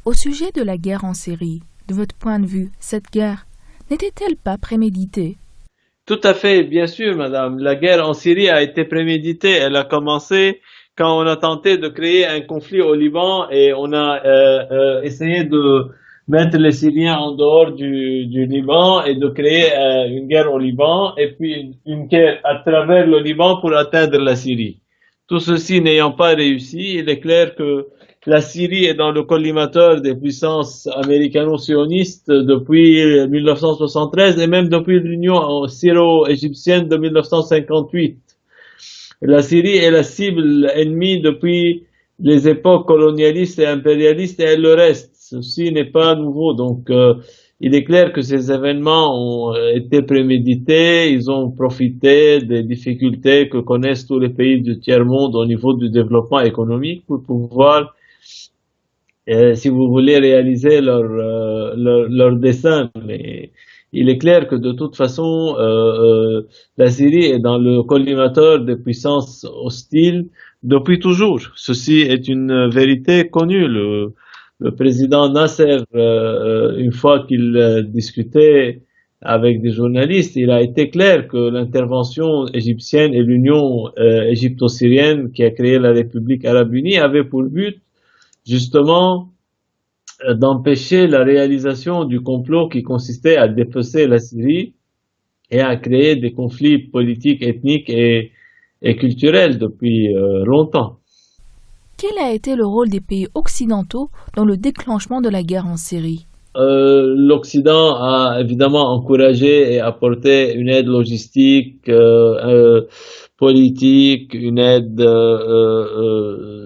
Au sujet de la guerre en Syrie, de votre point de vue, cette guerre n'était-elle pas préméditée? Tout à fait, bien sûr, madame. La guerre en Syrie a été préméditée. Elle a commencé quand on a tenté de créer un conflit au Liban et on a essayé de mettre les Syriens en dehors du Liban et de créer une guerre au Liban et puis une guerre à travers le Liban pour atteindre la Syrie. Tout ceci n'ayant pas réussi, il est clair que la Syrie est dans le collimateur des puissances américano-sionistes depuis 1973 et même depuis l'Union syro-égyptienne de 1958. La Syrie est la cible ennemie depuis les époques colonialistes et impérialistes et elle le reste. Ceci n'est pas nouveau. Donc, il est clair que ces événements ont été prémédités. Ils ont profité des difficultés que connaissent tous les pays du tiers-monde au niveau du développement économique pour pouvoir si vous voulez réaliser leur dessein. Mais il est clair que de toute façon, la Syrie est dans le collimateur des puissances hostiles depuis toujours. Ceci est une vérité connue. Le président Nasser, une fois qu'il discutait avec des journalistes, il a été clair que l'intervention égyptienne et l'union égypto-syrienne qui a créé la République arabe unie avait pour but justement d'empêcher la réalisation du complot qui consistait à dépecer la Syrie et à créer des conflits politiques, ethniques et culturels depuis longtemps. Quel a été le rôle des pays occidentaux dans le déclenchement de la guerre en Syrie? L'Occident a évidemment encouragé et apporté une aide logistique, politique, une aide,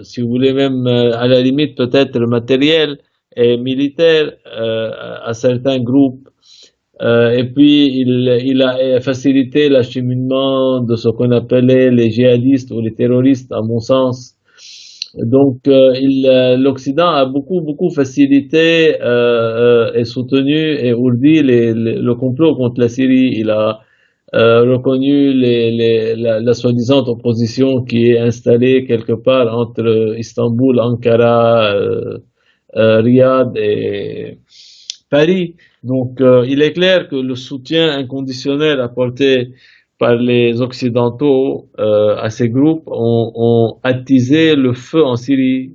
si vous voulez même à la limite peut-être matérielle et militaire à certains groupes. Et puis il a facilité l'acheminement de ce qu'on appelait les djihadistes ou les terroristes, à mon sens. Donc, l'Occident a beaucoup facilité et soutenu et ourdi le complot contre la Syrie. Il a reconnu la soi-disant opposition qui est installée quelque part entre Istanbul, Ankara, Riyad et Paris. Donc, il est clair que le soutien inconditionnel apporté par les Occidentaux à ces groupes ont attisé le feu en Syrie